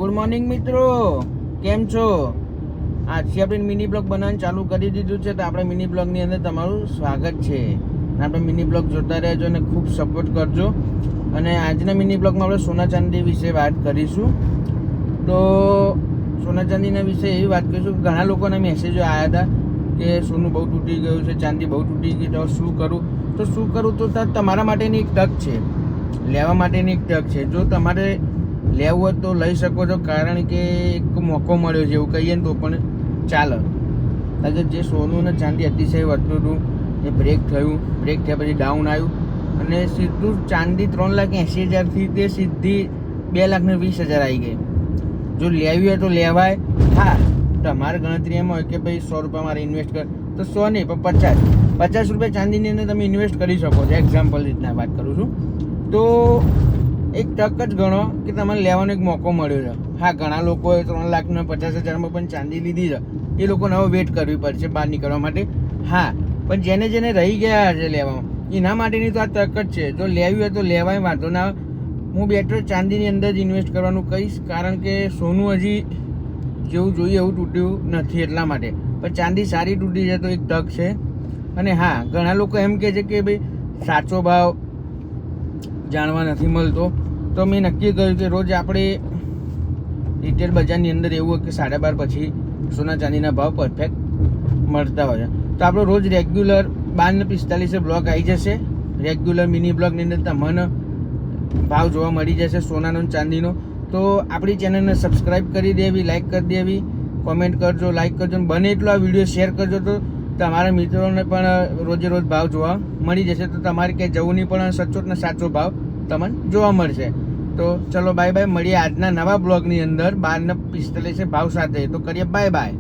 Good morning મિત્રો, કેમ છો? આજથી આપણે મિની બ્લોગ બનાવવાનું ચાલુ કરી દીધું છે, તો આપણે મિની બ્લોગની અંદર તમારું સ્વાગત છે. આપણે મિની બ્લોગ જોતા રહેજો અને ખૂબ સપોર્ટ કરજો. અને આજના મિની બ્લોગમાં આપણે સોના ચાંદી વિશે વાત કરીશું. તો સોના ચાંદીના વિશે એવી વાત કરીશું કે ઘણા લોકોના મેસેજો આવ્યા હતા કે સોનું બહુ તૂટી ગયું છે, ચાંદી બહુ તૂટી ગઈ, તો શું કરું? તો તમારા માટેની એક તક છે, લેવા માટેની એક તક છે. જો તમારે લેવું હોય તો લઈ શકો છો, કારણ કે એક મોકો મળ્યો છે એવું કહીએ ને તો પણ ચાલે. કારણ કે જે સોનું અને ચાંદી અતિશય વધતું હતું એ બ્રેક થયા પછી ડાઉન આવ્યું અને સીધું ચાંદી 3,80,000થી તે સીધી 2,20,000 આવી ગઈ. જો લેવી હોય તો લેવાય. હા, તમારે ગણતરી એમ હોય કે ભાઈ 100 રૂપિયા મારે ઇન્વેસ્ટ કર, તો 100 નહીં પણ 50 રૂપિયા ચાંદીની અંદર તમે ઇન્વેસ્ટ કરી શકો છો. એક્ઝામ્પલ રીતના વાત કરું છું. તો એક તક જ ગણો કે તમને લેવાનો એક મોકો મળ્યો છે. હા, ઘણા લોકોએ 3,50,000 પણ ચાંદી લીધી છે, એ લોકોને હવે વેટ કરવી પડશે બહાર નીકળવા માટે. હા, પણ જેને રહી ગયા છે લેવામાં, એના માટેની તો આ તક જ છે. જો લેવી હોય તો લેવાય, વાંધો ના. હું બેટર ચાંદીની અંદર જ ઇન્વેસ્ટ કરવાનું કહીશ, કારણ કે સોનું હજી જેવું જોઈએ એવું તૂટ્યું નથી એટલા માટે. પણ ચાંદી સારી તૂટી છે તો એક તક છે. અને હા, ઘણા લોકો એમ કહે છે કે ભાઈ સાચો ભાવ જાણવા નથી મળતો, તો મેં નક્કી કર્યું કે રોજ આપણે રિટેલ બજારની અંદર એવું હોય કે 12:30 પછી સોના ચાંદીના ભાવ પરફેક્ટ મળતા હોય છે. તો આપણો રોજ રેગ્યુલર 12:45 બ્લોગ આવી જશે. રેગ્યુલર મિની બ્લોગની અંદર તમને ભાવ જોવા મળી જશે સોનાનો ચાંદીનો. તો આપણી ચેનલને સબસ્ક્રાઈબ કરી દેવી, લાઈક કરી દેવી, કોમેન્ટ કરજો, લાઈક કરજો, બને એટલો આ વિડીયો શેર કરજો, તો તમારા મિત્રોને પણ રોજે રોજ ભાવ જોવા મળી જશે. તો તમારે ક્યાંય જવું નહીં પણ સચોટ ને સાચો ભાવ તમને જોવા મળશે. તો ચલો બાય બાય, મળીએ આજના નવા બ્લોગની અંદર 12:45 ભાવ સાથે. તો કરીએ બાય બાય.